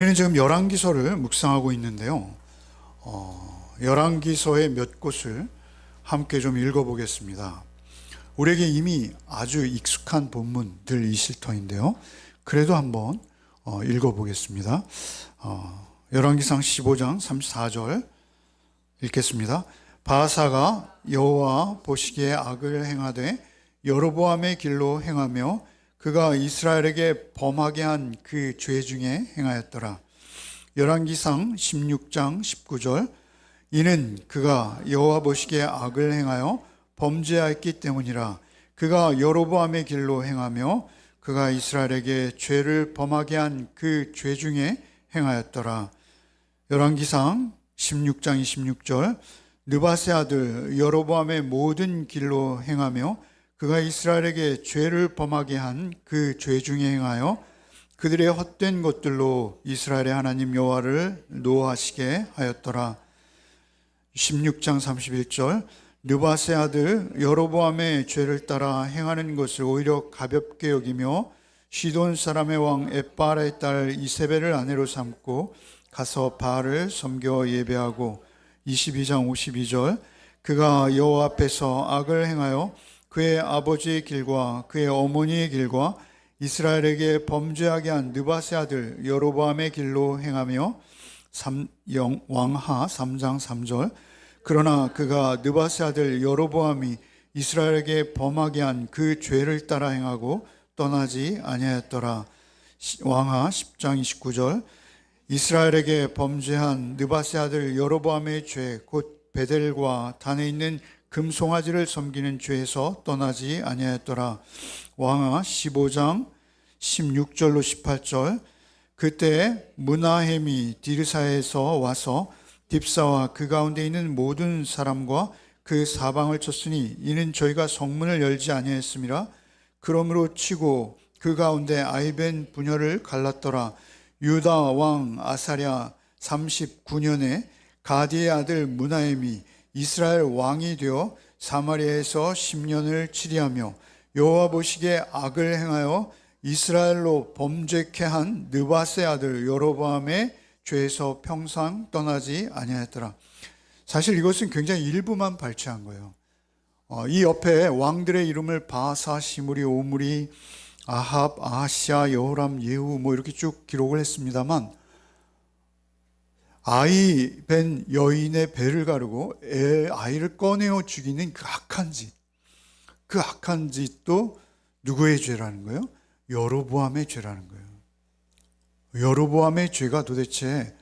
저는 지금 열왕기서를 묵상하고 있는데요. 열왕기서의 몇 곳을 함께 좀 읽어보겠습니다. 우리에게 이미 아주 익숙한 본문들이실 터인데요. 그래도 한번 읽어보겠습니다. 열왕기상 15장 34절 읽겠습니다. 바아사가 여호와 보시기에 악을 행하되 여로보암의 길로 행하며 그가 이스라엘에게 범하게 한 그 죄 중에 행하였더라. 열왕기상 16장 19절 이는 그가 여호와 보시기에 악을 행하여 범죄하였기 때문이라. 그가 여로보암의 길로 행하며 그가 이스라엘에게 죄를 범하게 한 그 죄 중에 행하였더라. 열왕기상 16장 26절 느바세 아들 여로보암의 모든 길로 행하며 그가 이스라엘에게 죄를 범하게 한 그 죄 중에 행하여 그들의 헛된 것들로 이스라엘의 하나님 여호와를 노하시게 하였더라. 16장 31절 느바세 아들 여로보암의 죄를 따라 행하는 것을 오히려 가볍게 여기며 시돈 사람의 왕 엣바라의 딸 이세벨을 아내로 삼고 가서 바알을 섬겨 예배하고 22장 52절 그가 여호와 앞에서 악을 행하여 그의 아버지의 길과 그의 어머니의 길과 이스라엘에게 범죄하게 한 느바세 아들 여로보암의 길로 행하며 왕하 3장 3절 그러나 그가 느바세 아들 여로보암이 이스라엘에게 범하게 한 그 죄를 따라 행하고 떠나지 아니하였더라. 왕하 10장 29절 이스라엘에게 범죄한 느바세 아들 여로보암의 죄 곧 베델과 단에 있는 금송아지를 섬기는 죄에서 떠나지 아니하였더라. 왕하 15장 16절로 18절 그때 므나헴이 디르사에서 와서 딥사와 그 가운데 있는 모든 사람과 그 사방을 쳤으니 이는 저희가 성문을 열지 아니하였음이라. 그러므로 치고 그 가운데 아이벤 부녀를 갈랐더라. 유다 왕 아사랴 39년에 가디의 아들 므나헴이 이스라엘 왕이 되어 사마리아에서 10년을 치리하며 여호와 보시기에 악을 행하여 이스라엘로 범죄케 한 느바세 아들 여로보암의 죄에서 평생 떠나지 아니하였더라. 사실 이것은 굉장히 일부만 발췌한 거예요. 이 옆에 왕들의 이름을 바사, 시므리, 오므리, 아합, 아하시아, 여호람, 예후 이렇게 쭉 기록을 했습니다만 아이 벤 여인의 배를 가르고 아이를 꺼내어 죽이는 그 악한 짓도 누구의 죄라는 거예요? 여로보암의 죄라는 거예요. 여로보암의 죄가 도대체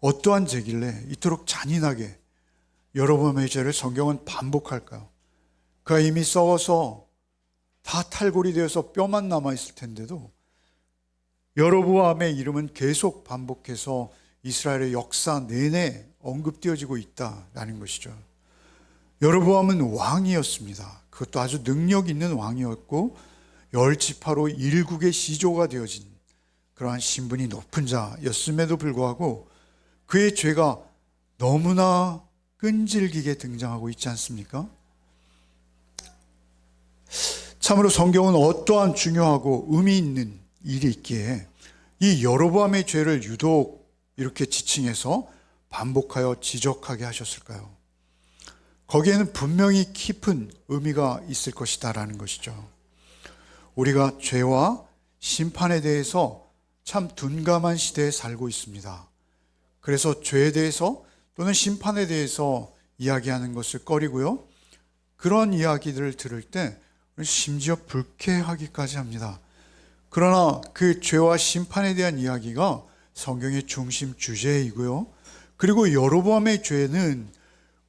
어떠한 죄길래 이토록 잔인하게 여로보암의 죄를 성경은 반복할까요? 그가 이미 썩어서 다 탈골이 되어서 뼈만 남아있을 텐데도 여로보암의 이름은 계속 반복해서 이스라엘의 역사 내내 언급되어지고 있다라는 것이죠. 여로보암은 왕이었습니다. 그것도 아주 능력 있는 왕이었고 열지파로 일국의 시조가 되어진 그러한 신분이 높은 자였음에도 불구하고 그의 죄가 너무나 끈질기게 등장하고 있지 않습니까? 참으로 성경은 어떠한 중요하고 의미 있는 일이 있기에 이 여로보암의 죄를 유독 이렇게 지칭해서 반복하여 지적하게 하셨을까요? 거기에는 분명히 깊은 의미가 있을 것이다라는 것이죠. 우리가 죄와 심판에 대해서 참 둔감한 시대에 살고 있습니다. 그래서 죄에 대해서 또는 심판에 대해서 이야기하는 것을 꺼리고요. 그런 이야기들을 들을 때 심지어 불쾌하기까지 합니다. 그러나 그 죄와 심판에 대한 이야기가 성경의 중심 주제이고요. 그리고 여로보암의 죄는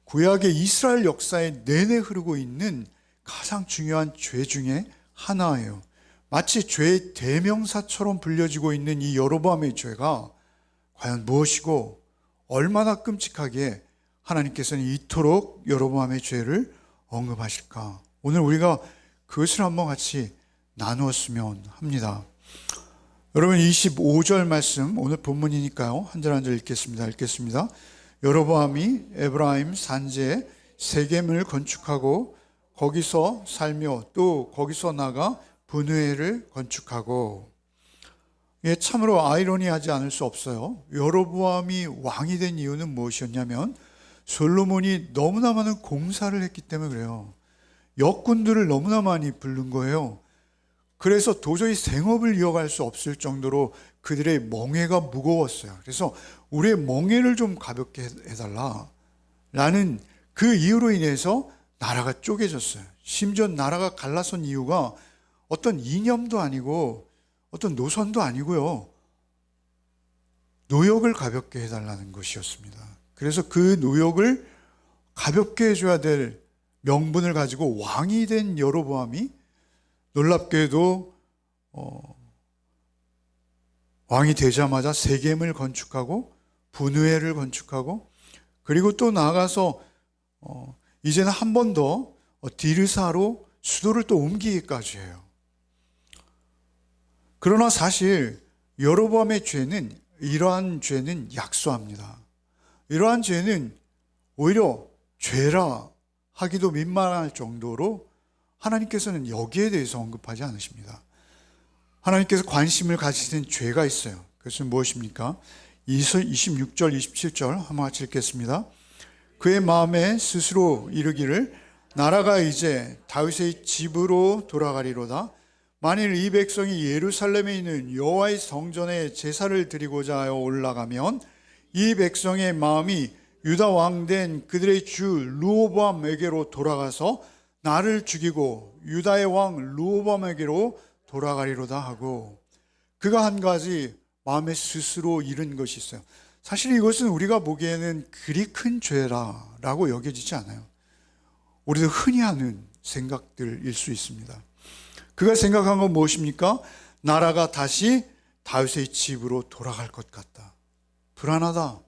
구약의 이스라엘 역사에 내내 흐르고 있는 가장 중요한 죄 중에 하나예요. 마치 죄의 대명사처럼 불려지고 있는 이 여로보암의 죄가 과연 무엇이고 얼마나 끔찍하게 하나님께서는 이토록 여로보암의 죄를 언급하실까? 오늘 우리가 그것을 한번 같이 나누었으면 합니다. 여러분 25절 말씀 오늘 본문이니까요. 한 절 한 절 읽겠습니다. 여로보암이 에브라임 산지에 세겜을 건축하고 거기서 살며 또 거기서 나가 분회를 건축하고 예, 참으로 아이러니하지 않을 수 없어요. 여로보암이 왕이 된 이유는 무엇이었냐면 솔로몬이 너무나 많은 공사를 했기 때문에 그래요. 역군들을 너무나 많이 부른 거예요. 그래서 도저히 생업을 이어갈 수 없을 정도로 그들의 멍에가 무거웠어요. 그래서 우리의 멍에를 좀 가볍게 해달라 라는 그 이유로 인해서 나라가 쪼개졌어요. 심지어 나라가 갈라선 이유가 어떤 이념도 아니고 어떤 노선도 아니고요. 노역을 가볍게 해달라는 것이었습니다. 그래서 그 노역을 가볍게 해줘야 될 명분을 가지고 왕이 된 여로보암이 놀랍게도 왕이 되자마자 세겜을 건축하고 분회를 건축하고 그리고 또 나아가서 이제는 한 번 더 디르사로 수도를 또 옮기기까지 해요. 그러나 사실 여로보암의 죄는 이러한 죄는 약소합니다. 이러한 죄는 오히려 죄라 하기도 민망할 정도로 하나님께서는 여기에 대해서 언급하지 않으십니다. 하나님께서 관심을 가지신 죄가 있어요. 그것은 무엇입니까? 26절, 27절 한번 같이 읽겠습니다. 그의 마음에 스스로 이르기를 나라가 이제 다윗의 집으로 돌아가리로다. 만일 이 백성이 예루살렘에 있는 여호와의 성전에 제사를 드리고자 하여 올라가면 이 백성의 마음이 유다 왕된 그들의 주 르호보암에게로 돌아가서 나를 죽이고 유다의 왕 르호보암에게로 돌아가리로다 하고, 그가 한 가지 마음에 스스로 이른 것이 있어요. 사실 이것은 우리가 보기에는 그리 큰 죄라고 여겨지지 않아요. 우리도 흔히 하는 생각들일 수 있습니다. 그가 생각한 건 무엇입니까? 나라가 다시 다윗의 집으로 돌아갈 것 같다. 불안하다.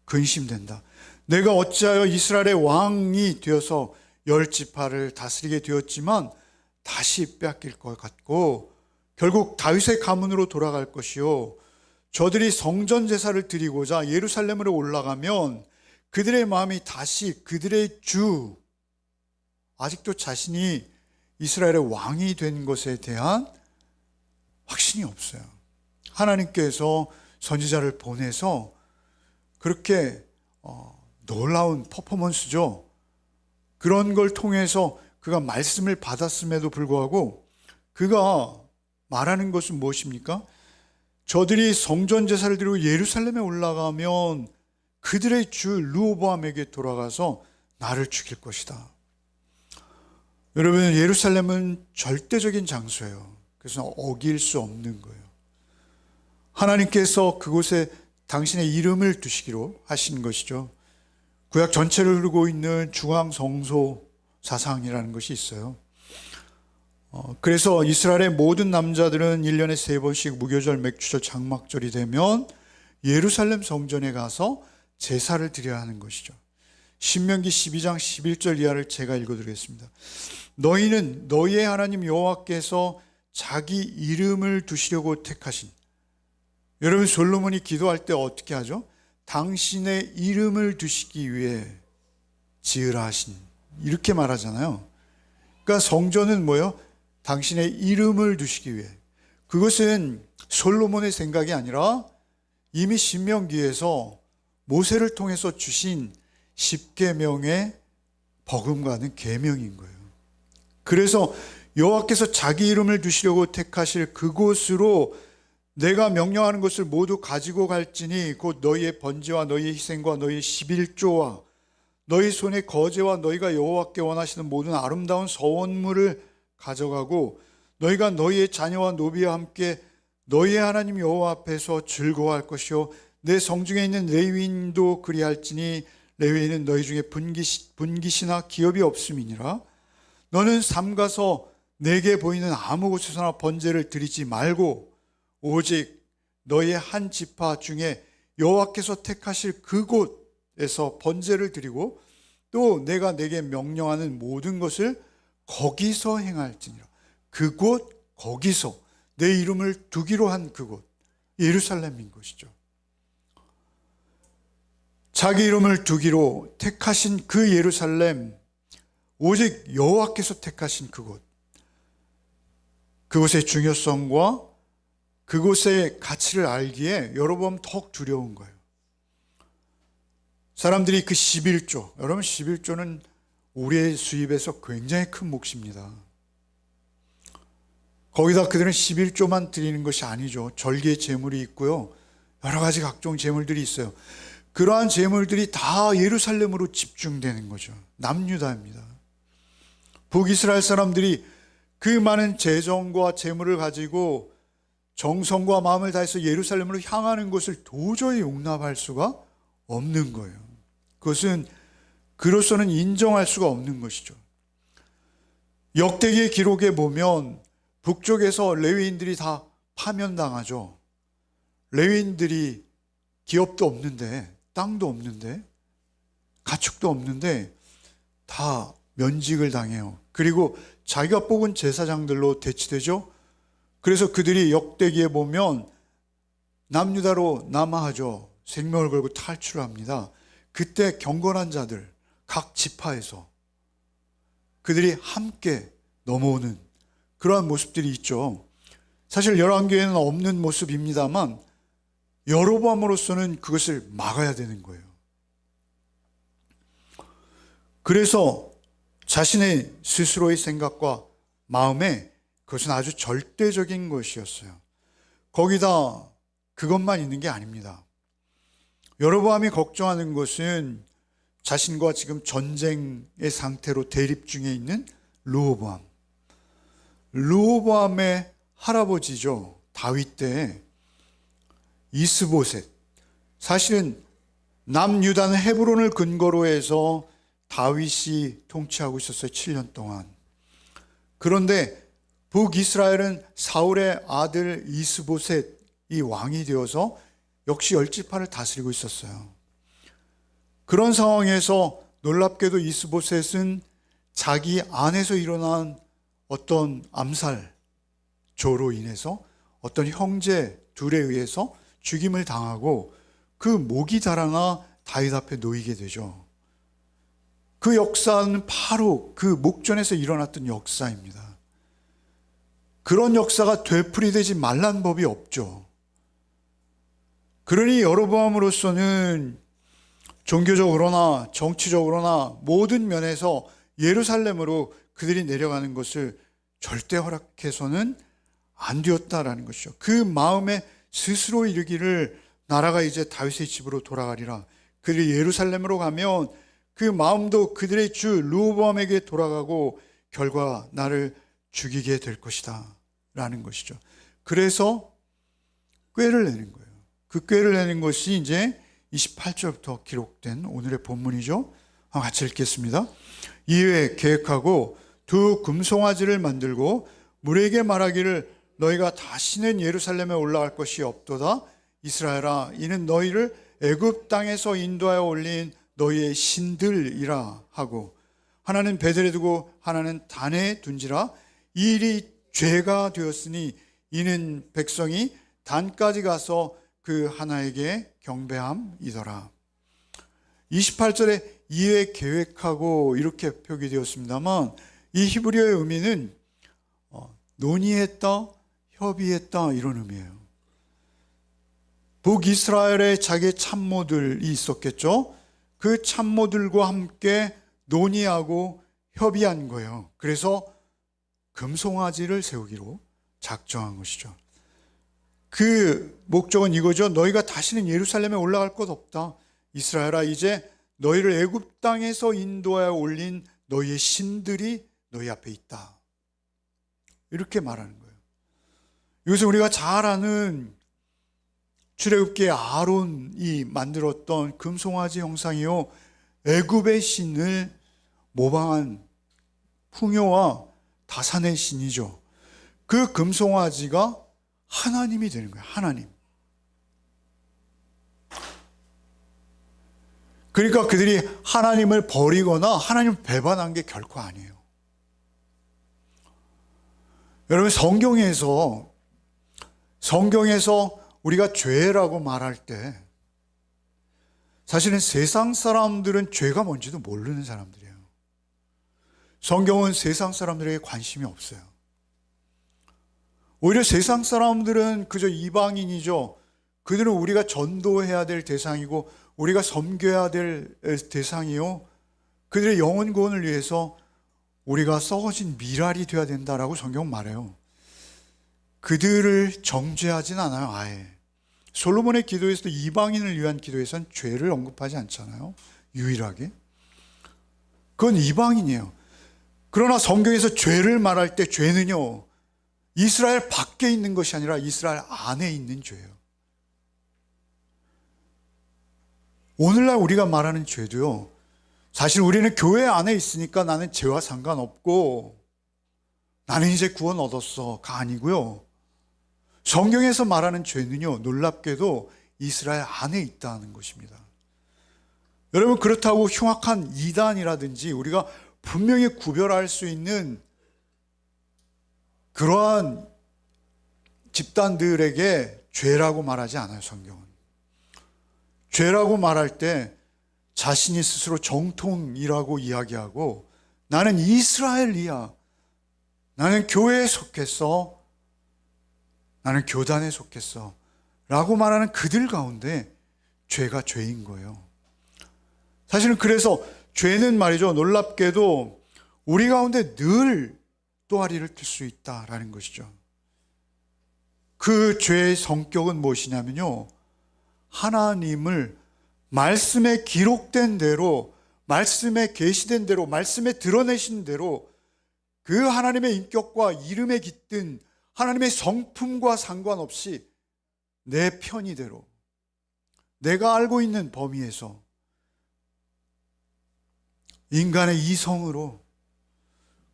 근심된다. 내가 어찌하여 이스라엘의 왕이 되어서 10지파를 다스리게 되었지만 다시 빼앗길 것 같고 결국 다윗의 가문으로 돌아갈 것이요, 저들이 성전 제사를 드리고자 예루살렘으로 올라가면 그들의 마음이 다시 그들의 주, 아직도 자신이 이스라엘의 왕이 된 것에 대한 확신이 없어요. 하나님께서 선지자를 보내서 그렇게 놀라운 퍼포먼스죠. 그런 걸 통해서 그가 말씀을 받았음에도 불구하고 그가 말하는 것은 무엇입니까? 저들이 성전 제사를 드리고 예루살렘에 올라가면 그들의 주 르호보암에게 돌아가서 나를 죽일 것이다. 여러분, 예루살렘은 절대적인 장소예요. 그래서 어길 수 없는 거예요. 하나님께서 그곳에 당신의 이름을 두시기로 하신 것이죠. 구약 전체를 흐르고 있는 중앙성소 사상이라는 것이 있어요. 그래서 이스라엘의 모든 남자들은 1년에 3번씩 무교절, 맥주절, 장막절이 되면 예루살렘 성전에 가서 제사를 드려야 하는 것이죠. 신명기 12장 11절 이하를 제가 읽어드리겠습니다. 너희는 너희의 하나님 여호와께서 자기 이름을 두시려고 택하신, 여러분 솔로몬이 기도할 때 어떻게 하죠? 당신의 이름을 두시기 위해 지으라 하신, 이렇게 말하잖아요. 그러니까 성전은 뭐예요? 당신의 이름을 두시기 위해. 그것은 솔로몬의 생각이 아니라 이미 신명기에서 모세를 통해서 주신 10계명의 버금가는 계명인 거예요. 그래서 여호와께서 자기 이름을 두시려고 택하실 그곳으로 내가 명령하는 것을 모두 가지고 갈지니 곧 너희의 번제와 너희의 희생과 너희의 11조와 너희 손의 거제와 너희가 여호와께 원하시는 모든 아름다운 서원물을 가져가고 너희가 너희의 자녀와 노비와 함께 너희의 하나님 여호와 앞에서 즐거워할 것이요 내 성중에 있는 레위인도 그리할지니 레위인은 너희 중에 분깃이나 기업이 없음이니라. 너는 삼가서 내게 보이는 아무 곳에서나 번제를 드리지 말고 오직 너희의 한 지파 중에 여호와께서 택하실 그곳에서 번제를 드리고 또 내가 내게 명령하는 모든 것을 거기서 행할지니라. 그곳, 거기서 내 이름을 두기로 한 그곳, 예루살렘인 것이죠. 자기 이름을 두기로 택하신 그 예루살렘, 오직 여호와께서 택하신 그곳, 그곳의 중요성과 그곳의 가치를 알기에 여로보암 더욱 두려운 거예요. 사람들이 그 11조, 여러분 11조는 우리의 수입에서 굉장히 큰 몫입니다. 거기다 그들은 11조만 드리는 것이 아니죠. 절기의 제물이 있고요. 여러 가지 각종 제물들이 있어요. 그러한 제물들이 다 예루살렘으로 집중되는 거죠. 남유다입니다. 북이스라엘 사람들이 그 많은 재정과 재물을 가지고 정성과 마음을 다해서 예루살렘으로 향하는 것을 도저히 용납할 수가 없는 거예요. 그것은 그로서는 인정할 수가 없는 것이죠. 역대기의 기록에 보면 북쪽에서 레위인들이 다 파면당하죠. 레위인들이 기업도 없는데, 땅도 없는데, 가축도 없는데 다 면직을 당해요. 그리고 자기가 뽑은 제사장들로 대치되죠. 그래서 그들이 역대기에 보면 남유다로 남하하죠. 생명을 걸고 탈출합니다. 그때 경건한 자들 각 지파에서 그들이 함께 넘어오는 그러한 모습들이 있죠. 사실 열왕기에는 없는 모습입니다만 여로보암으로서는 그것을 막아야 되는 거예요. 그래서 자신의 스스로의 생각과 마음에 그것은 아주 절대적인 것이었어요. 거기다 그것만 있는 게 아닙니다. 여로보암이 걱정하는 것은 자신과 지금 전쟁의 상태로 대립 중에 있는 르호보암. 르호보암의 할아버지죠. 다윗 때 이스보셋. 사실은 남유다는 헤브론을 근거로 해서 다윗이 통치하고 있었어요. 7년 동안. 그런데 북이스라엘은 사울의 아들 이스보셋이 왕이 되어서 역시 열지파를 다스리고 있었어요. 그런 상황에서 놀랍게도 이스보셋은 자기 안에서 일어난 어떤 암살조로 인해서 어떤 형제 둘에 의해서 죽임을 당하고 그 목이 달아나 다윗 앞에 놓이게 되죠. 그 역사는 바로 그 목전에서 일어났던 역사입니다. 그런 역사가 되풀이되지 말란 법이 없죠. 그러니 여로보암으로서는 종교적으로나 정치적으로나 모든 면에서 예루살렘으로 그들이 내려가는 것을 절대 허락해서는 안 되었다라는 것이죠. 그 마음에 스스로 이르기를 나라가 이제 다윗의 집으로 돌아가리라. 그들이 예루살렘으로 가면 그 마음도 그들의 주 르호보암에게 돌아가고 결과 나를 죽이게 될 것이다 라는 것이죠. 그래서 꾀를 내는 거예요. 그 꾀를 내는 것이 이제 28절부터 기록된 오늘의 본문이죠. 같이 읽겠습니다. 이에 계획하고 두 금송아지를 만들고 물에게 말하기를 너희가 다시는 예루살렘에 올라갈 것이 없도다. 이스라엘아, 이는 너희를 애굽 땅에서 인도하여 올린 너희의 신들이라 하고, 하나는 베델에 두고 하나는 단에 둔지라. 이 일이 죄가 되었으니 이는 백성이 단까지 가서 그 하나에게 경배함이더라. 28절에 이에 계획하고 이렇게 표기되었습니다만 이 히브리어의 의미는 논의했다, 협의했다 이런 의미예요. 북이스라엘에 자기의 참모들이 있었겠죠. 그 참모들과 함께 논의하고 협의한 거예요. 그래서 금송아지를 세우기로 작정한 것이죠. 그 목적은 이거죠. 너희가 다시는 예루살렘에 올라갈 것 없다. 이스라엘아, 이제 너희를 애굽 땅에서 인도하여 올린 너희의 신들이 너희 앞에 있다. 이렇게 말하는 거예요. 이것은 우리가 잘 아는 출애굽기의 아론이 만들었던 금송아지 형상이요, 애굽의 신을 모방한 풍요와 다산의 신이죠. 그 금송아지가 하나님이 되는 거예요. 하나님. 그러니까 그들이 하나님을 버리거나 하나님을 배반한 게 결코 아니에요. 여러분, 성경에서 우리가 죄라고 말할 때 사실은 세상 사람들은 죄가 뭔지도 모르는 사람들이에요. 성경은 세상 사람들에게 관심이 없어요. 오히려 세상 사람들은 그저 이방인이죠. 그들은 우리가 전도해야 될 대상이고 우리가 섬겨야 될 대상이요. 그들의 영혼 구원을 위해서 우리가 썩어진 미랄이 되어야 된다라고 성경은 말해요. 그들을 정죄하진 않아요, 아예. 솔로몬의 기도에서도 이방인을 위한 기도에서는 죄를 언급하지 않잖아요, 유일하게. 그건 이방인이에요. 그러나 성경에서 죄를 말할 때 죄는요, 이스라엘 밖에 있는 것이 아니라 이스라엘 안에 있는 죄예요. 오늘날 우리가 말하는 죄도요, 사실 우리는 교회 안에 있으니까 나는 죄와 상관없고 나는 이제 구원 얻었어가 아니고요. 성경에서 말하는 죄는요, 놀랍게도 이스라엘 안에 있다는 것입니다. 여러분, 그렇다고 흉악한 이단이라든지 우리가 분명히 구별할 수 있는 그러한 집단들에게 죄라고 말하지 않아요, 성경은. 죄라고 말할 때 자신이 스스로 정통이라고 이야기하고 나는 이스라엘이야, 나는 교회에 속했어, 나는 교단에 속했어 라고 말하는 그들 가운데 죄가 죄인 거예요. 사실은 그래서 죄는 말이죠, 놀랍게도 우리 가운데 늘 또아리를 틀 수 있다라는 것이죠. 그 죄의 성격은 무엇이냐면요, 하나님을 말씀에 기록된 대로, 말씀에 계시된 대로, 말씀에 드러내신 대로 그 하나님의 인격과 이름에 깃든 하나님의 성품과 상관없이 내 편의대로, 내가 알고 있는 범위에서 인간의 이성으로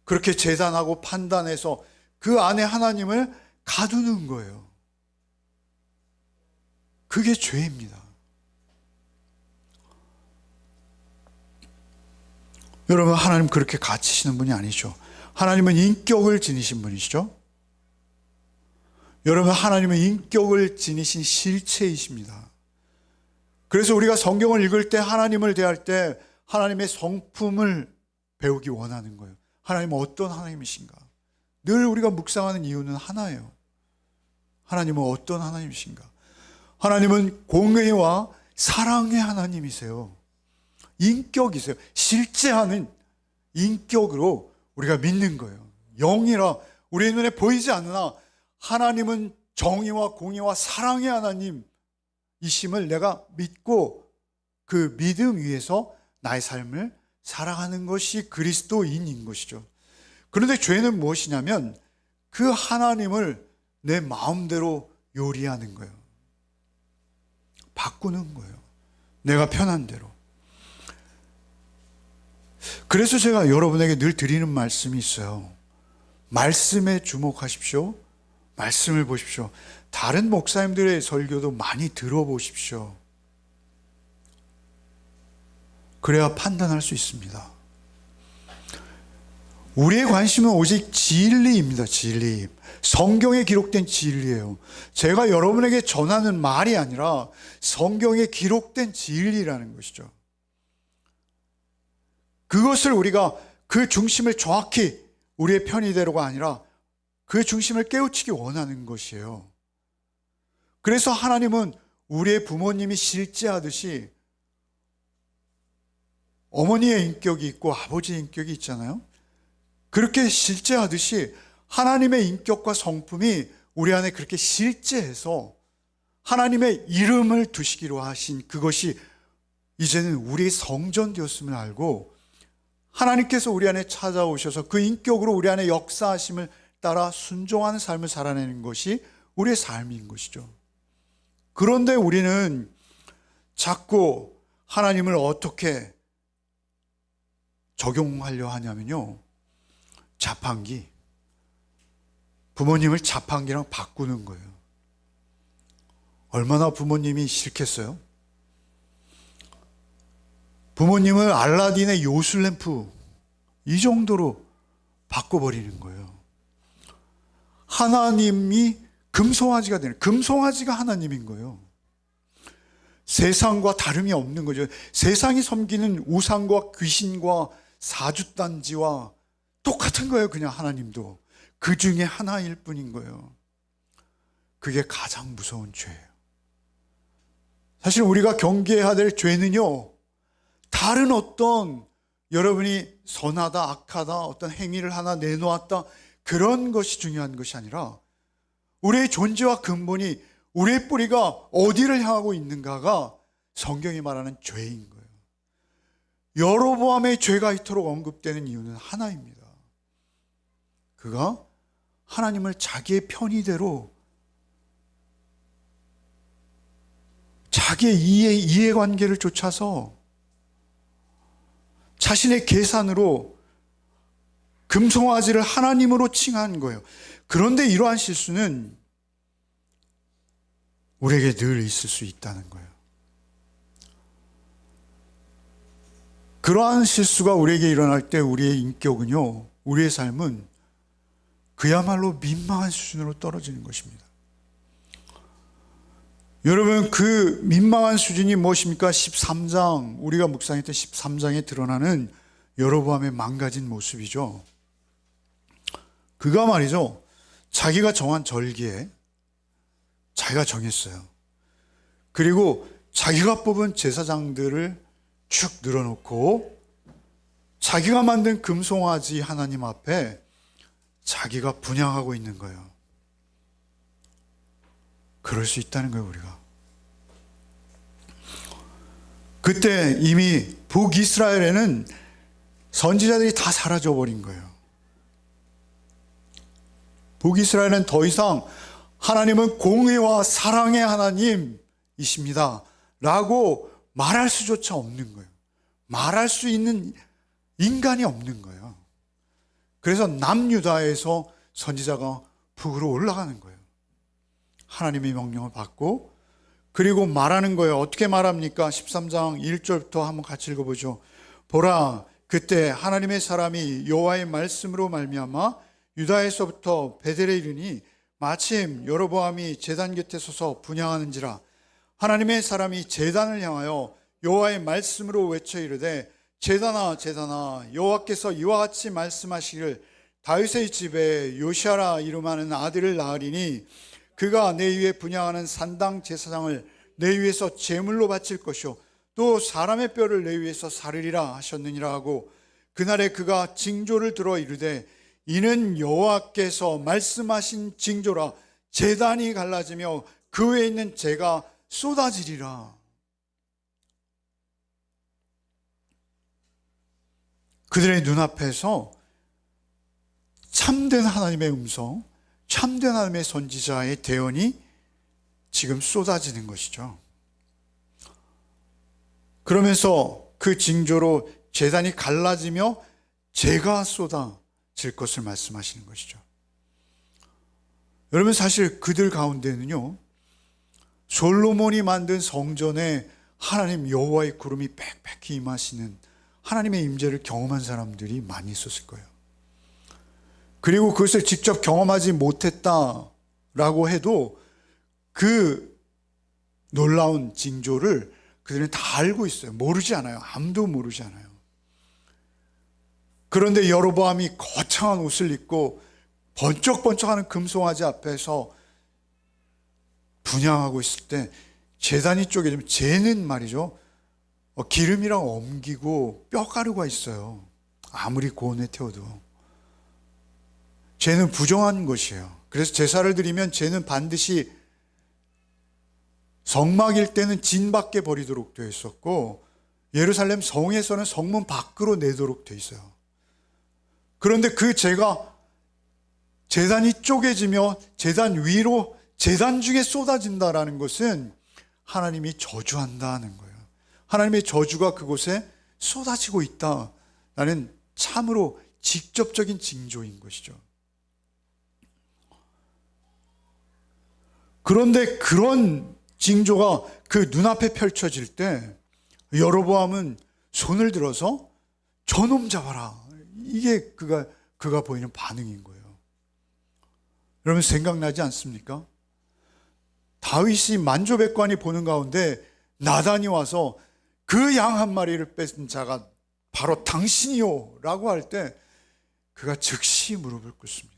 그렇게 재단하고 판단해서 그 안에 하나님을 가두는 거예요. 그게 죄입니다. 여러분, 하나님 그렇게 갇히시는 분이 아니죠. 하나님은 인격을 지니신 분이시죠. 여러분, 하나님은 인격을 지니신 실체이십니다. 그래서 우리가 성경을 읽을 때, 하나님을 대할 때 하나님의 성품을 배우기 원하는 거예요. 하나님은 어떤 하나님이신가? 늘 우리가 묵상하는 이유는 하나예요. 하나님은 어떤 하나님이신가? 하나님은 공의와 사랑의 하나님이세요. 인격이세요. 실제하는 인격으로 우리가 믿는 거예요. 영이라 우리의 눈에 보이지 않으나 하나님은 정의와 공의와 사랑의 하나님이심을 내가 믿고 그 믿음 위에서 나의 삶을 살아가는 것이 그리스도인인 것이죠. 그런데 죄는 무엇이냐면 그 하나님을 내 마음대로 요리하는 거예요. 바꾸는 거예요. 내가 편한 대로. 그래서 제가 여러분에게 늘 드리는 말씀이 있어요. 말씀에 주목하십시오. 말씀을 보십시오. 다른 목사님들의 설교도 많이 들어보십시오. 그래야 판단할 수 있습니다. 우리의 관심은 오직 진리입니다. 진리. 성경에 기록된 진리예요. 제가 여러분에게 전하는 말이 아니라 성경에 기록된 진리라는 것이죠. 그것을 우리가 그 중심을 정확히 우리의 편의대로가 아니라 그 중심을 깨우치기 원하는 것이에요. 그래서 하나님은 우리의 부모님이 실제하듯이 어머니의 인격이 있고 아버지의 인격이 있잖아요. 그렇게 실제하듯이 하나님의 인격과 성품이 우리 안에 그렇게 실제해서 하나님의 이름을 두시기로 하신 그것이 이제는 우리의 성전되었음을 알고 하나님께서 우리 안에 찾아오셔서 그 인격으로 우리 안에 역사하심을 따라 순종하는 삶을 살아내는 것이 우리의 삶인 것이죠. 그런데 우리는 자꾸 하나님을 어떻게 적용하려 하냐면요, 자판기, 부모님을 자판기랑 바꾸는 거예요. 얼마나 부모님이 싫겠어요? 부모님을 알라딘의 요술램프 이 정도로 바꿔버리는 거예요. 하나님이 금송아지가 되는, 금송아지가 하나님인 거예요. 세상과 다름이 없는 거죠. 세상이 섬기는 우상과 귀신과 사주단지와 똑같은 거예요. 그냥 하나님도 그 중에 하나일 뿐인 거예요. 그게 가장 무서운 죄예요. 사실 우리가 경계해야 될 죄는요, 다른 어떤 여러분이 선하다 악하다 어떤 행위를 하나 내놓았다 그런 것이 중요한 것이 아니라 우리의 존재와 근본이 우리의 뿌리가 어디를 향하고 있는가가 성경이 말하는 죄인 거예요. 여로보암의 죄가 이토록 언급되는 이유는 하나입니다. 그가 하나님을 자기의 편의대로 자기의 이해관계를 쫓아서 자신의 계산으로 금송아지를 하나님으로 칭한 거예요. 그런데 이러한 실수는 우리에게 늘 있을 수 있다는 거예요. 그러한 실수가 우리에게 일어날 때 우리의 인격은요, 우리의 삶은 그야말로 민망한 수준으로 떨어지는 것입니다. 여러분, 그 민망한 수준이 무엇입니까? 13장, 우리가 묵상했던 13장에 드러나는 여로보암의 망가진 모습이죠. 그가 말이죠, 자기가 정한 절기에 자기가 정했어요. 그리고 자기가 뽑은 제사장들을 쭉 늘어놓고 자기가 만든 금송아지 하나님 앞에 자기가 분향하고 있는 거예요. 그럴 수 있다는 거예요, 우리가. 그때 이미 북이스라엘에는 선지자들이 다 사라져 버린 거예요. 북이스라엘은 더 이상 하나님은 공의와 사랑의 하나님이십니다 라고 말할 수조차 없는 거예요. 말할 수 있는 인간이 없는 거예요. 그래서 남유다에서 선지자가 북으로 올라가는 거예요. 하나님의 명령을 받고, 그리고 말하는 거예요. 어떻게 말합니까? 13장 1절부터 한번 같이 읽어보죠. 보라, 그때 하나님의 사람이 여호와의 말씀으로 말미암아 유다에서부터 베델에 이르니 마침 여로보암이 제단 곁에 서서 분향하는지라. 하나님의 사람이 제단을 향하여 여호와의 말씀으로 외쳐 이르되 제단아 제단아, 여호와께서 이와 같이 말씀하시기를 다윗의 집에 요시아라 이름하는 아들을 낳으리니 그가 내 위에 분향하는 산당 제사장을 내 위에서 제물로 바칠 것이요 또 사람의 뼈를 내 위에서 사르리라 하셨느니라 하고, 그날에 그가 징조를 들어 이르되 이는 여호와께서 말씀하신 징조라. 제단이 갈라지며 그 외에 있는 재가 쏟아지리라. 그들의 눈앞에서 참된 하나님의 음성, 참된 하나님의 선지자의 대언이 지금 쏟아지는 것이죠. 그러면서 그 징조로 제단이 갈라지며 재가 쏟아질 것을 말씀하시는 것이죠. 여러분, 사실 그들 가운데는요, 솔로몬이 만든 성전에 하나님 여호와의 구름이 빽빽히 임하시는 하나님의 임재를 경험한 사람들이 많이 있었을 거예요. 그리고 그것을 직접 경험하지 못했다라고 해도 그 놀라운 징조를 그들은 다 알고 있어요. 모르지 않아요. 아무도 모르지 않아요. 그런데 여로보암이 거창한 옷을 입고 번쩍번쩍하는 금송아지 앞에서 분향하고 있을 때 제단이 쪼개지면, 재는 말이죠, 기름이랑 엉기고 뼈가루가 있어요. 아무리 고온에 태워도 죄는 부정한 것이에요. 그래서 제사를 드리면 죄는 반드시 성막일 때는 진 밖에 버리도록 되어 있었고, 예루살렘 성에서는 성문 밖으로 내도록 되어 있어요. 그런데 그 죄가 제단이 쪼개지며 제단 위로, 제단 중에 쏟아진다라는 것은 하나님이 저주한다는 거예요. 하나님의 저주가 그곳에 쏟아지고 있다라는 참으로 직접적인 징조인 것이죠. 그런데 그런 징조가 그 눈앞에 펼쳐질 때 여로보암은 손을 들어서 저놈 잡아라, 이게 그가 보이는 반응인 거예요. 여러분, 생각나지 않습니까? 다윗이 만조백관이 보는 가운데 나단이 와서 그 양 한 마리를 뺏은 자가 바로 당신이요 라고 할 때 그가 즉시 무릎을 꿇습니다.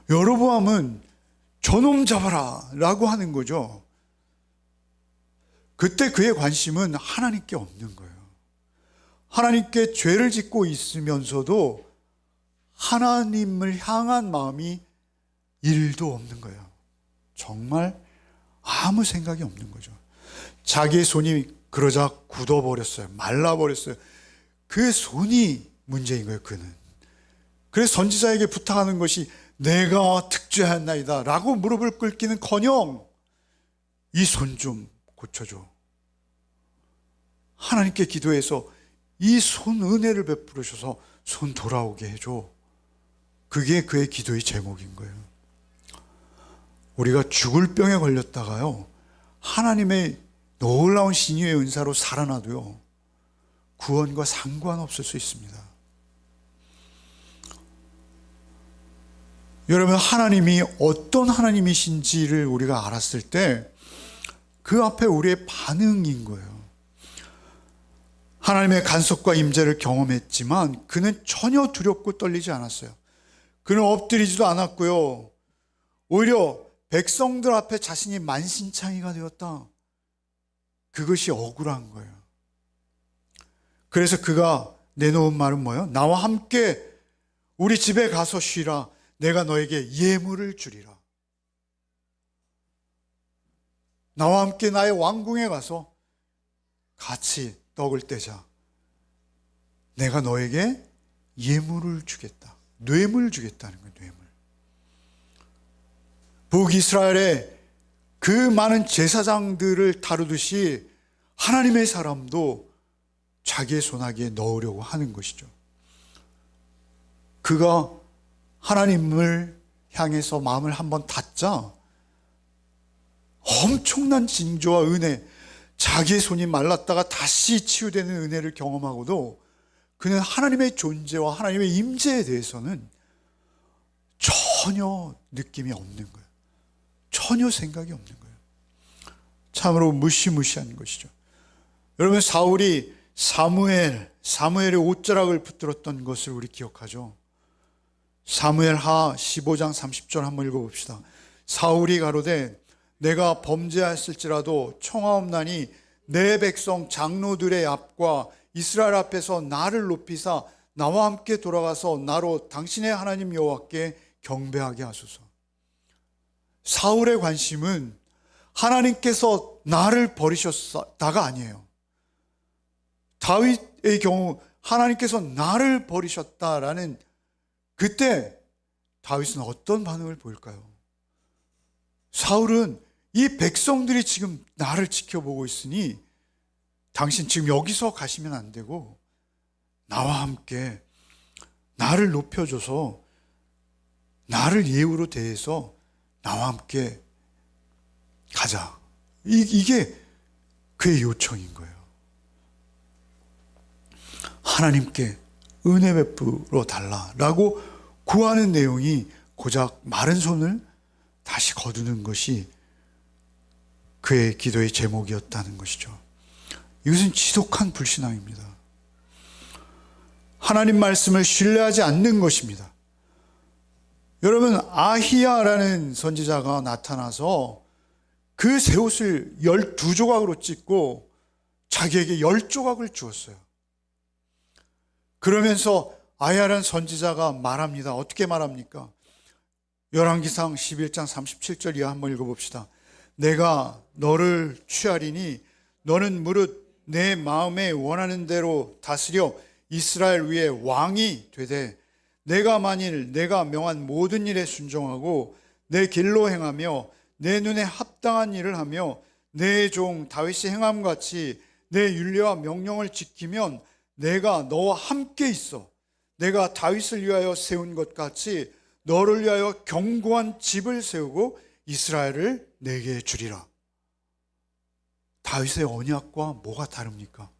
여로보암은 저놈 잡아라 라고 하는 거죠. 그때 그의 관심은 하나님께 없는 거예요. 하나님께 죄를 짓고 있으면서도 하나님을 향한 마음이 1도 없는 거예요. 정말 아무 생각이 없는 거죠. 자기의 손이 그러자 굳어버렸어요. 말라버렸어요. 그 손이 문제인 거예요. 그는. 그래서 선지자에게 부탁하는 것이 내가 특죄하였나이다 라고 무릎을 꿇기는커녕 이 손 좀 고쳐줘. 하나님께 기도해서 이 손 은혜를 베풀으셔서 손 돌아오게 해줘. 그게 그의 기도의 제목인 거예요. 우리가 죽을 병에 걸렸다가요, 하나님의 놀라운 신유의 은사로 살아나도요, 구원과 상관없을 수 있습니다. 여러분, 하나님이 어떤 하나님이신지를 우리가 알았을 때 그 앞에 우리의 반응인 거예요. 하나님의 간섭과 임재를 경험했지만 그는 전혀 두렵고 떨리지 않았어요. 그는 엎드리지도 않았고요. 오히려 백성들 앞에 자신이 만신창이가 되었다. 그것이 억울한 거예요. 그래서 그가 내놓은 말은 뭐예요? 나와 함께 우리 집에 가서 쉬라. 내가 너에게 예물을 주리라. 나와 함께 나의 왕궁에 가서 같이 떡을 떼자. 내가 너에게 예물을 주겠다. 뇌물 주겠다는 거예요. 뇌물. 북이스라엘의 그 많은 제사장들을 다루듯이 하나님의 사람도 자기의 손아귀에 넣으려고 하는 것이죠. 그가 하나님을 향해서 마음을 한번 닫자 엄청난 징조와 은혜, 자기의 손이 말랐다가 다시 치유되는 은혜를 경험하고도 그는 하나님의 존재와 하나님의 임재에 대해서는 전혀 느낌이 없는 거예요. 전혀 생각이 없는 거예요. 참으로 무시무시한 것이죠. 여러분, 사울이 사무엘의 옷자락을 붙들었던 것을 우리 기억하죠. 사무엘하 15장 30절 한번 읽어봅시다. 사울이 가로되 내가 범죄하였을지라도 청하옵나니 내 백성 장로들의 앞과 이스라엘 앞에서 나를 높이사 나와 함께 돌아가서 나로 당신의 하나님 여호와께 경배하게 하소서. 사울의 관심은 하나님께서 나를 버리셨다가 아니에요. 다윗의 경우 하나님께서 나를 버리셨다라는 그때 다윗은 어떤 반응을 보일까요? 사울은 이 백성들이 지금 나를 지켜보고 있으니 당신 지금 여기서 가시면 안 되고 나와 함께 나를 높여줘서 나를 예우로 대해서 나와 함께 가자. 이게 그의 요청인 거예요. 하나님께 은혜 베풀어 달라라고 구하는 내용이 고작 마른 손을 다시 거두는 것이 그의 기도의 제목이었다는 것이죠. 이것은 지독한 불신앙입니다. 하나님 말씀을 신뢰하지 않는 것입니다. 여러분, 아히야라는 선지자가 나타나서 그 새 옷을 12조각으로 찢고 자기에게 10조각을 주었어요. 그러면서 아히야라는 선지자가 말합니다. 어떻게 말합니까? 열왕기상 11장 37절 이하 한번 읽어봅시다. 내가 너를 취하리니 너는 무릇 내 마음에 원하는 대로 다스려 이스라엘 위에 왕이 되되 내가 만일 내가 명한 모든 일에 순종하고 내 길로 행하며 내 눈에 합당한 일을 하며 내 종 다윗이 행함같이 내 율례와 명령을 지키면 내가 너와 함께 있어 내가 다윗을 위하여 세운 것 같이 너를 위하여 견고한 집을 세우고 이스라엘을 내게 주리라. 다윗의 언약과 뭐가 다릅니까?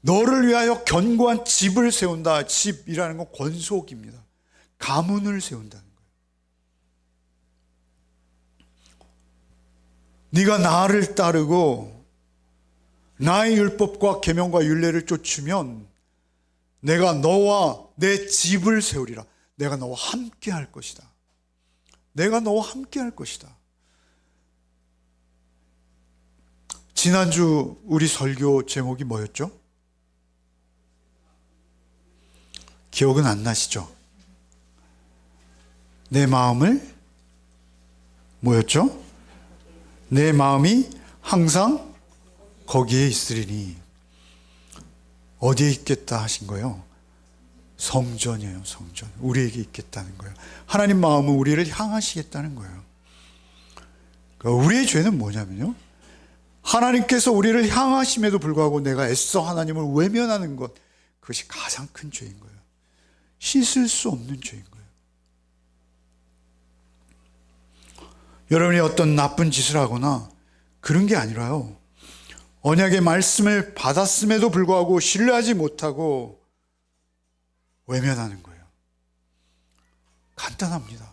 너를 위하여 견고한 집을 세운다. 집이라는 건 권속입니다. 가문을 세운다는 거예요. 네가 나를 따르고 나의 율법과 계명과 율례를 쫓으면 내가 너와 내 집을 세우리라. 내가 너와 함께 할 것이다. 내가 너와 함께 할 것이다. 지난주 우리 설교 제목이 뭐였죠? 기억은 안 나시죠? 내 마음을 뭐였죠? 내 마음이 항상 거기에 있으리니. 어디에 있겠다 하신 거예요? 성전이에요. 성전. 우리에게 있겠다는 거예요. 하나님 마음은 우리를 향하시겠다는 거예요. 그러니까 우리의 죄는 뭐냐면요, 하나님께서 우리를 향하심에도 불구하고 내가 애써 하나님을 외면하는 것, 그것이 가장 큰 죄인 거예요. 씻을 수 없는 죄인 거예요. 여러분이 어떤 나쁜 짓을 하거나 그런 게 아니라요, 언약의 말씀을 받았음에도 불구하고 신뢰하지 못하고 외면하는 거예요. 간단합니다.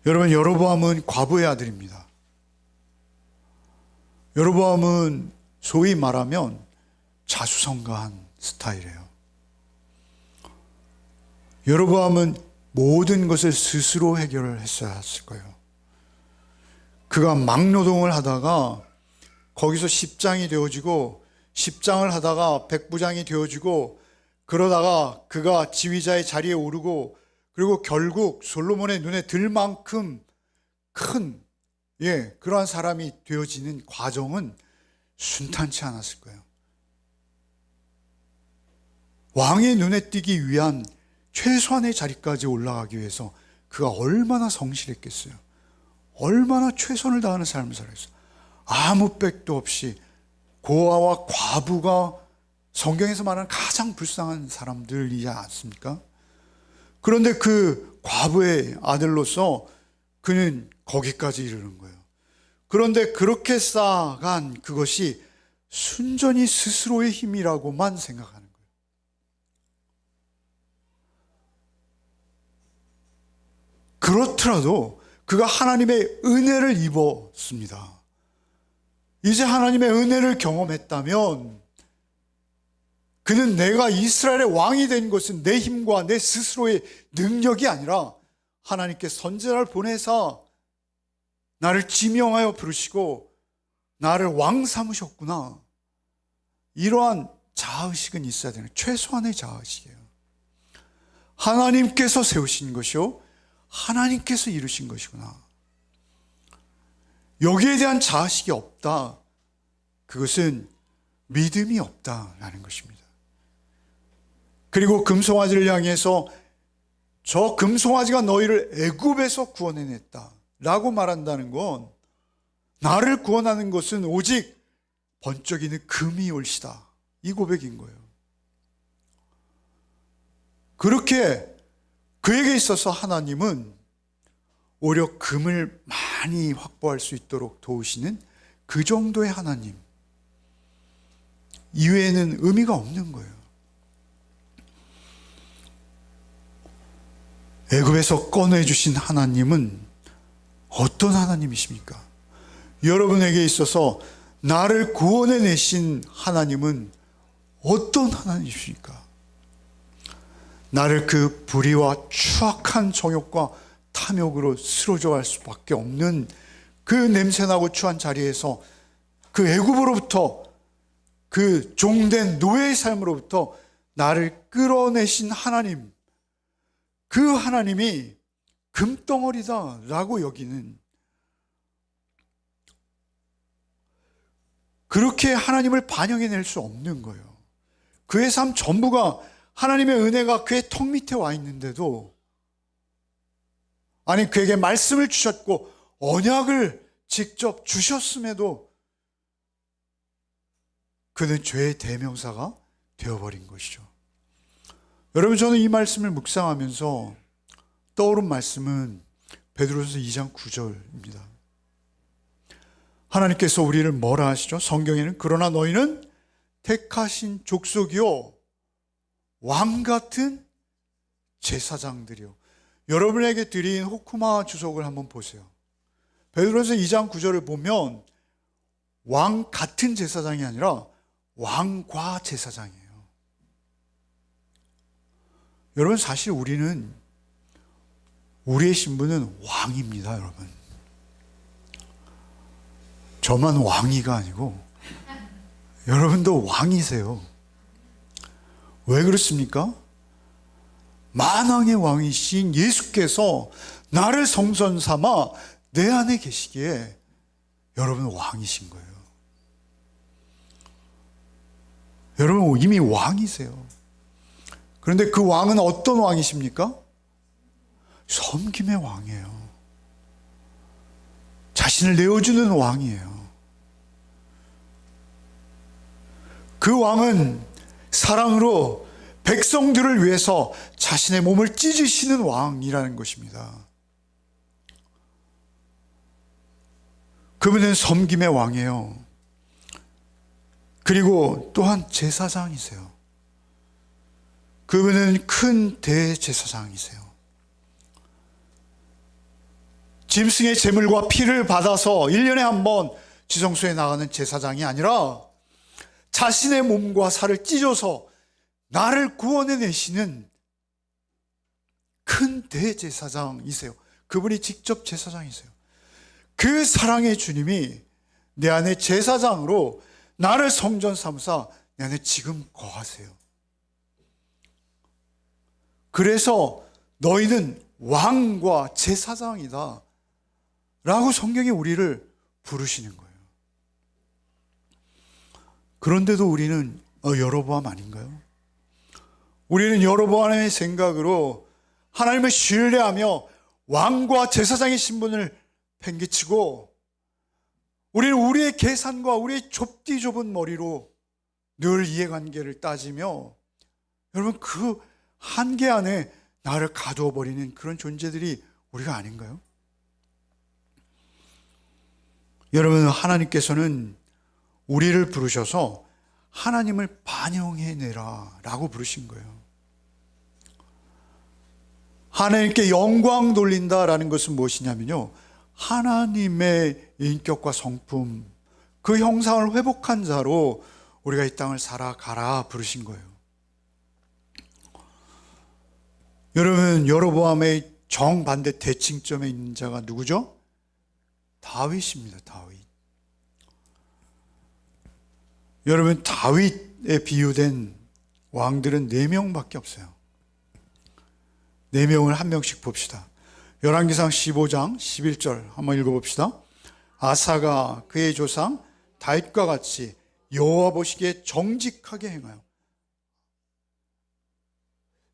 여러분, 여로보암은 과부의 아들입니다. 여로보암은 소위 말하면 자수성가한 스타일이에요. 여로보암은 모든 것을 스스로 해결을 했어야 했을 거예요. 그가 막노동을 하다가 거기서 10장이 되어지고, 10장을 하다가 백부장이 되어지고, 그러다가 그가 지휘자의 자리에 오르고, 그리고 결국 솔로몬의 눈에 들 만큼 큰 그러한 사람이 되어지는 과정은 순탄치 않았을 거예요. 왕의 눈에 띄기 위한 최소한의 자리까지 올라가기 위해서 그가 얼마나 성실했겠어요. 얼마나 최선을 다하는 삶을 살았어요. 아무 빽도 없이. 고아와 과부가 성경에서 말하는 가장 불쌍한 사람들이지 않습니까? 그런데 그 과부의 아들로서 그는 거기까지 이르는 거예요. 그런데 그렇게 쌓아간 그것이 순전히 스스로의 힘이라고만 생각하는 거예요. 그렇더라도 그가 하나님의 은혜를 입었습니다. 이제 하나님의 은혜를 경험했다면 그는 내가 이스라엘의 왕이 된 것은 내 힘과 내 스스로의 능력이 아니라 하나님께 선지자를 보내사 나를 지명하여 부르시고 나를 왕 삼으셨구나. 이러한 자아의식은 있어야 되는, 최소한의 자아의식이에요. 하나님께서 세우신 것이요, 하나님께서 이루신 것이구나. 여기에 대한 자아의식이 없다. 그것은 믿음이 없다라는 것입니다. 그리고 금송아지를 향해서 저 금송아지가 너희를 애굽에서 구원해냈다 라고 말한다는 건, 나를 구원하는 것은 오직 번쩍이는 금이 올시다, 이 고백인 거예요. 그렇게 그에게 있어서 하나님은 오히려 금을 많이 확보할 수 있도록 도우시는 그 정도의 하나님 이외에는 의미가 없는 거예요. 애굽에서 꺼내주신 하나님은 어떤 하나님이십니까? 여러분에게 있어서 나를 구원해내신 하나님은 어떤 하나님이십니까? 나를 그 불의와 추악한 정욕과 탐욕으로 쓰러져 갈 수밖에 없는 그 냄새나고 추한 자리에서, 그 애굽으로부터, 그 종된 노예의 삶으로부터 나를 끌어내신 하나님, 그 하나님이 금덩어리다 라고 여기는, 그렇게 하나님을 반영해낼 수 없는 거예요. 그의 삶 전부가 하나님의 은혜가 그의 턱 밑에 와 있는데도, 아니 그에게 말씀을 주셨고 언약을 직접 주셨음에도 그는 죄의 대명사가 되어버린 것이죠. 여러분, 저는 이 말씀을 묵상하면서 떠오른 말씀은 베드로서 2장 9절입니다. 하나님께서 우리를 뭐라 하시죠? 성경에는 그러나 너희는 택하신 족속이요 왕 같은 제사장들이요. 여러분에게 드린 호쿠마 주석을 한번 보세요. 베드로서 2장 9절을 보면 왕 같은 제사장이 아니라 왕과 제사장이에요. 여러분, 사실 우리의 신분은 왕입니다, 여러분. 저만 왕이가 아니고 여러분도 왕이세요. 왜 그렇습니까? 만왕의 왕이신 예수께서 나를 성전 삼아 내 안에 계시기에 여러분 왕이신 거예요. 여러분 이미 왕이세요. 그런데 그 왕은 어떤 왕이십니까? 섬김의 왕이에요. 자신을 내어주는 왕이에요. 그 왕은 사랑으로 백성들을 위해서 자신의 몸을 찢으시는 왕이라는 것입니다. 그분은 섬김의 왕이에요. 그리고 또한 제사장이세요. 그분은 큰 대제사장이세요. 짐승의 제물과 피를 받아서 1년에 한 번 지성소에 나가는 제사장이 아니라 자신의 몸과 살을 찢어서 나를 구원해 내시는 큰 대제사장이세요. 그분이 직접 제사장이세요. 그 사랑의 주님이 내 안에 제사장으로 나를 성전 삼으사 내 안에 지금 거하세요. 그래서 너희는 왕과 제사장이다 라고 성경이 우리를 부르시는 거예요. 그런데도 우리는 여로보암 아닌가요? 우리는 여로보암의 생각으로 하나님을 신뢰하며 왕과 제사장의 신분을 팽개치고 우리는 우리의 계산과 우리의 좁디 좁은 머리로 늘 이해관계를 따지며 여러분 그 한계 안에 나를 가두어 버리는 그런 존재들이 우리가 아닌가요? 여러분, 하나님께서는 우리를 부르셔서 하나님을 반영해내라 라고 부르신 거예요. 하나님께 영광 돌린다라는 것은 무엇이냐면요, 하나님의 인격과 성품, 그 형상을 회복한 자로 우리가 이 땅을 살아가라 부르신 거예요. 여러분, 여로보암의 정반대 대칭점에 있는 자가 누구죠? 다윗입니다. 다윗. 여러분, 다윗에 비유된 왕들은 4명밖에 없어요. 4명을 한 명씩 봅시다. 열왕기상 15장 11절 한번 읽어봅시다. 아사가 그의 조상 다윗과 같이 여호와 보시기에 정직하게 행하여.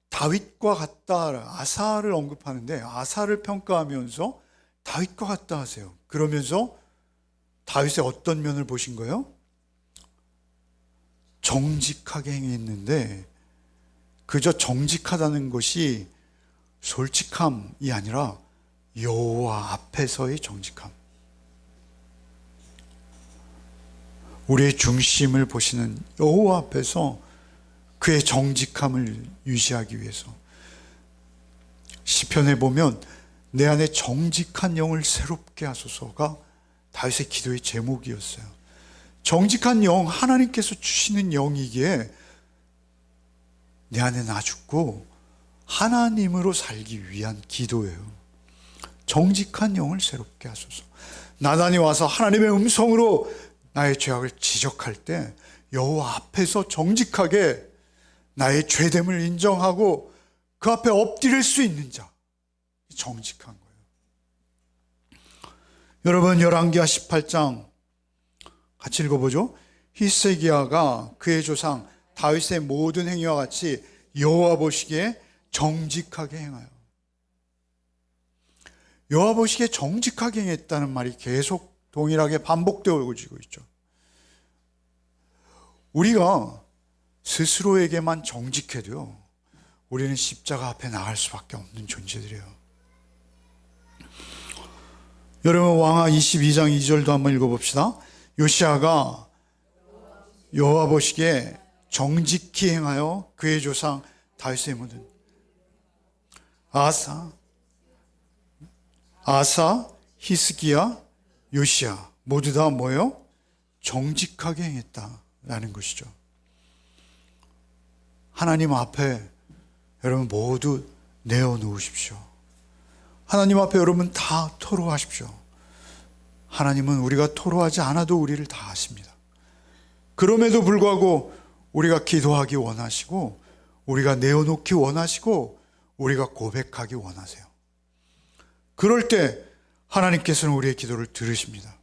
다윗과 같다, 아사를 언급하는데 아사를 평가하면서 다윗과 같다 하세요. 그러면서 다윗의 어떤 면을 보신 거예요? 정직하게 행했는데 그저 정직하다는 것이 솔직함이 아니라 여호와 앞에서의 정직함. 우리의 중심을 보시는 여호와 앞에서 그의 정직함을 유지하기 위해서 시편에 보면 내 안에 정직한 영을 새롭게 하소서가 다윗의 기도의 제목이었어요. 정직한 영, 하나님께서 주시는 영이기에 내 안에 나 죽고 하나님으로 살기 위한 기도예요. 정직한 영을 새롭게 하소서. 나단이 와서 하나님의 음성으로 나의 죄악을 지적할 때 여호와 앞에서 정직하게 나의 죄됨을 인정하고 그 앞에 엎드릴 수 있는 자, 정직한 거예요. 여러분, 열왕기하 18장 같이 읽어보죠. 히스기야가 그의 조상 다윗의 모든 행위와 같이 여호와 보시기에 정직하게 행하여. 여호와 보시기에 정직하게 행했다는 말이 계속 동일하게 반복되어지고 있죠. 우리가 스스로에게만 정직해도요, 우리는 십자가 앞에 나갈 수밖에 없는 존재들이에요. 여러분, 왕하 22장 2절도 한번 읽어봅시다. 요시야가 여호와 보시기에 정직히 행하여 그의 조상 다윗의 모든 아사, 히스기야, 요시야 모두 다 뭐예요? 정직하게 행했다라는 것이죠. 하나님 앞에 여러분 모두 내어놓으십시오. 하나님 앞에 여러분 다 토로하십시오. 하나님은 우리가 토로하지 않아도 우리를 다 아십니다. 그럼에도 불구하고 우리가 기도하기 원하시고, 우리가 내어놓기 원하시고, 우리가 고백하기 원하세요. 그럴 때 하나님께서는 우리의 기도를 들으십니다.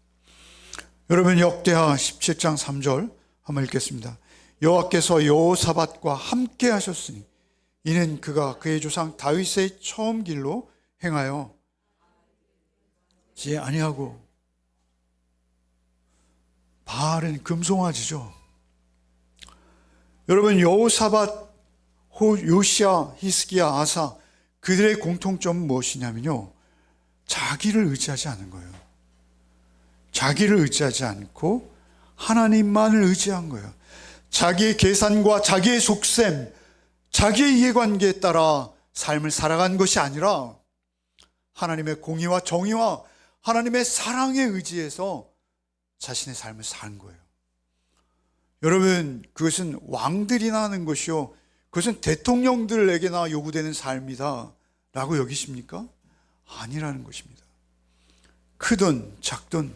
여러분, 역대하 17장 3절 한번 읽겠습니다. 여호와께서 여호사밧과 함께 하셨으니 이는 그가 그의 조상 다윗의 처음 길로 행하여 지 아니하고. 바알은 금송아지죠. 여러분, 여호사밧, 요시야, 히스기야, 아사, 그들의 공통점은 무엇이냐면요, 자기를 의지하지 않은 거예요. 자기를 의지하지 않고 하나님만을 의지한 거예요. 자기의 계산과 자기의 속셈, 자기의 이해관계에 따라 삶을 살아간 것이 아니라 하나님의 공의와 정의와 하나님의 사랑에 의지해서 자신의 삶을 산 거예요. 여러분, 그것은 왕들이나 하는 것이요, 그것은 대통령들에게나 요구되는 삶이다 라고 여기십니까? 아니라는 것입니다. 크든 작든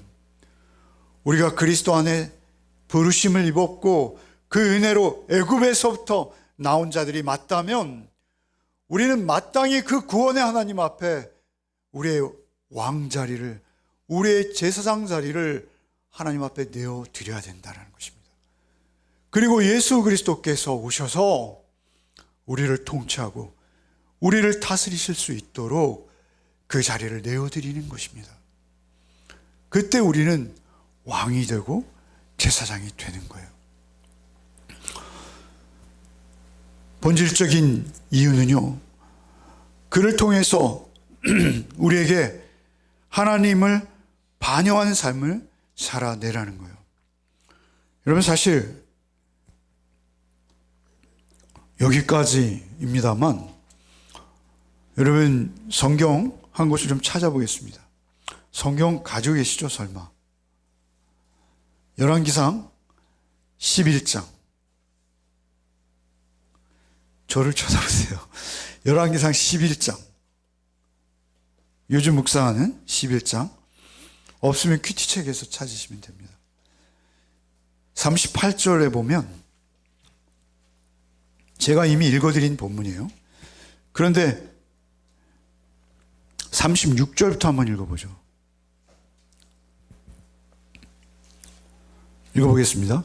우리가 그리스도 안에 부르심을 입었고 그 은혜로 애굽에서부터 나온 자들이 맞다면, 우리는 마땅히 그 구원의 하나님 앞에 우리의 왕자리를, 우리의 제사장 자리를 하나님 앞에 내어드려야 된다는 것입니다. 그리고 예수 그리스도께서 오셔서 우리를 통치하고 우리를 다스리실 수 있도록 그 자리를 내어드리는 것입니다. 그때 우리는 왕이 되고 제사장이 되는 거예요. 본질적인 이유는요, 그를 통해서 우리에게 하나님을 반영하는 삶을 살아내라는 거예요. 여러분, 사실 여기까지입니다만, 여러분 성경 한 곳을 좀 찾아보겠습니다. 성경 가지고 계시죠, 설마? 열왕기상 11장. 저를 쳐다보세요. 열왕기상 11장. 요즘 묵상하는 11장. 없으면 큐티책에서 찾으시면 됩니다. 38절에 보면, 제가 이미 읽어드린 본문이에요. 그런데 36절부터 한번 읽어보죠. 읽어보겠습니다.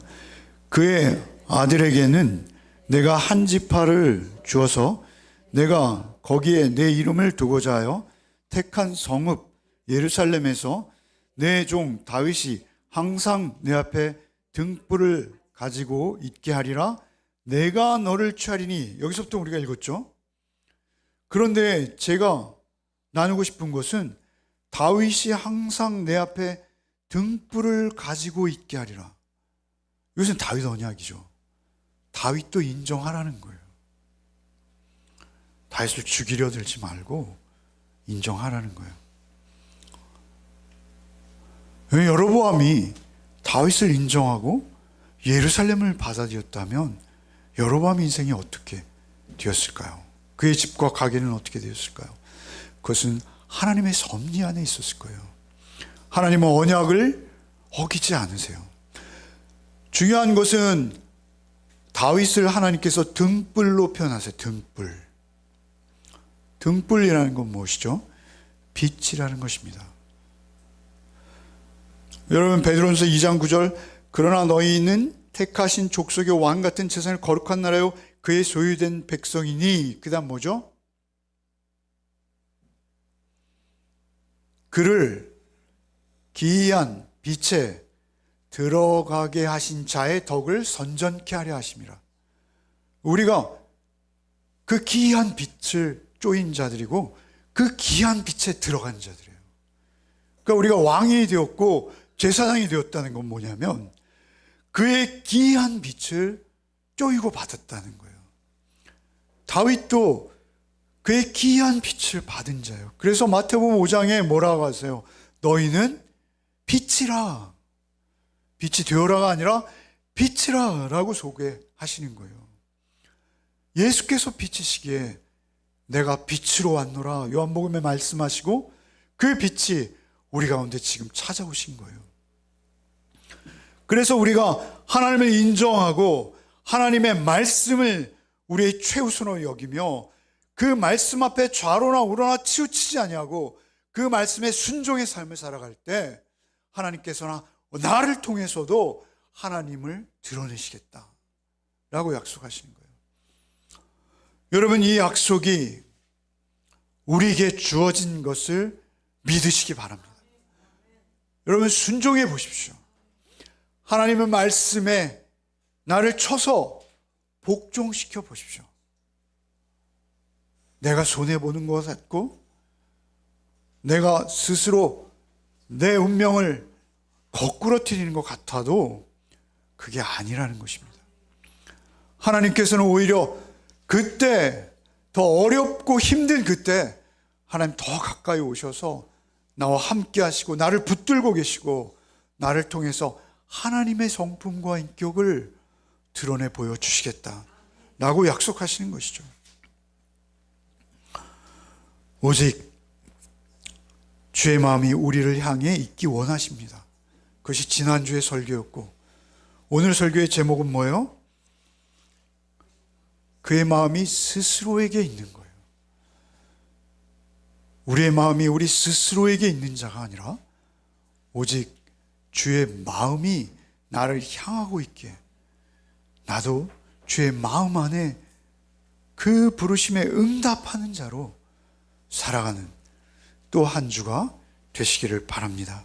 그의 아들에게는 내가 한 지파를 주어서 내가 거기에 내 이름을 두고자 하여 택한 성읍 예루살렘에서 내 종 다윗이 항상 내 앞에 등불을 가지고 있게 하리라. 내가 너를 취하리니. 여기서부터 우리가 읽었죠. 그런데 제가 나누고 싶은 것은 다윗이 항상 내 앞에 등불을 가지고 있게 하리라. 이것은 다윗 언약이죠. 다윗도 인정하라는 거예요. 다윗을 죽이려 들지 말고 인정하라는 거예요. 여로보암이 다윗을 인정하고 예루살렘을 받아들였다면 여로보암 인생이 어떻게 되었을까요? 그의 집과 가게는 어떻게 되었을까요? 그것은 하나님의 섭리 안에 있었을 거예요. 하나님은 언약을 어기지 않으세요. 중요한 것은 다윗을 하나님께서 등불로 표현하세요. 등불. 등불이라는 건 무엇이죠? 빛이라는 것입니다. 여러분, 베드로전서 2장 9절, 그러나 너희는 택하신 족속의 왕 같은 재산을 거룩한 나라요 그의 소유된 백성이니. 그 다음 뭐죠? 그를 기이한 빛에 들어가게 하신 자의 덕을 선전케 하려 하심이라. 우리가 그 기이한 빛을 쪼인 자들이고 그 기이한 빛에 들어간 자들이에요. 그러니까 우리가 왕이 되었고 제사장이 되었다는 건 뭐냐면 그의 기이한 빛을 쪼이고 받았다는 거예요. 다윗도 그의 기이한 빛을 받은 자예요. 그래서 마태복음 5장에 뭐라고 하세요? 너희는 빛이라. 빛이 되어라가 아니라 빛이라 라고 소개하시는 거예요. 예수께서 빛이시기에 내가 빛으로 왔노라 요한복음에 말씀하시고 그 빛이 우리 가운데 지금 찾아오신 거예요. 그래서 우리가 하나님을 인정하고 하나님의 말씀을 우리의 최우선으로 여기며 그 말씀 앞에 좌로나 우로나 치우치지 아니하고 그 말씀에 순종의 삶을 살아갈 때 하나님께서는 나를 통해서도 하나님을 드러내시겠다라고 약속하시는 거예요. 여러분, 이 약속이 우리에게 주어진 것을 믿으시기 바랍니다. 여러분, 순종해 보십시오. 하나님의 말씀에 나를 쳐서 복종시켜 보십시오. 내가 손해보는 것 같고 내가 스스로 내 운명을 거꾸러뜨리는 것 같아도 그게 아니라는 것입니다. 하나님께서는 오히려 그때 더 어렵고 힘든 그때 하나님 더 가까이 오셔서 나와 함께 하시고 나를 붙들고 계시고 나를 통해서 하나님의 성품과 인격을 드러내 보여주시겠다라고 약속하시는 것이죠. 오직 주의 마음이 우리를 향해 있기 원하십니다. 그것이 지난주의 설교였고 오늘 설교의 제목은 뭐예요? 그의 마음이 스스로에게 있는 거예요. 우리의 마음이 우리 스스로에게 있는 자가 아니라 오직 주의 마음이 나를 향하고 있기에 나도 주의 마음 안에 그 부르심에 응답하는 자로 살아가는 또 한 주가 되시기를 바랍니다.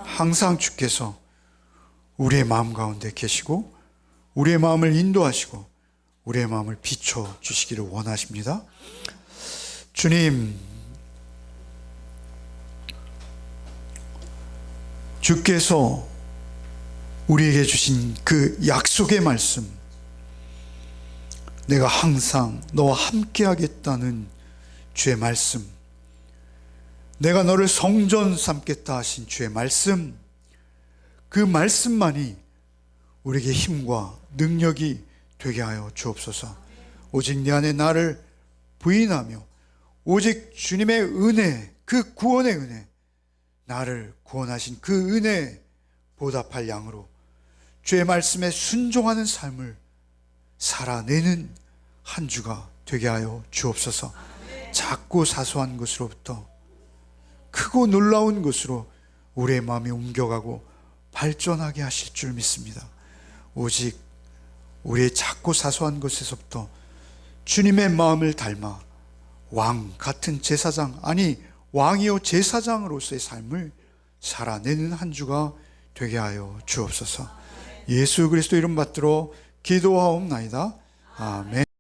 항상 주께서 우리의 마음 가운데 계시고 우리의 마음을 인도하시고 우리의 마음을 비춰 주시기를 원하십니다. 주님, 주께서 우리에게 주신 그 약속의 말씀, 내가 항상 너와 함께 하겠다는 주의 말씀, 내가 너를 성전 삼겠다 하신 주의 말씀, 그 말씀만이 우리에게 힘과 능력이 되게 하여 주옵소서. 오직 내 안에 나를 부인하며 오직 주님의 은혜, 그 구원의 은혜, 나를 구원하신 그 은혜에 보답할 양으로 주의 말씀에 순종하는 삶을 살아내는 한 주가 되게 하여 주옵소서. 작고 사소한 것으로부터 크고 놀라운 것으로 우리의 마음이 옮겨가고 발전하게 하실 줄 믿습니다. 오직 우리의 작고 사소한 것에서부터 주님의 마음을 닮아 왕 같은 제사장, 아니 왕이요 제사장으로서의 삶을 살아내는 한 주가 되게 하여 주옵소서. 예수 그리스도 이름 받들어 기도하옵나이다. 아멘.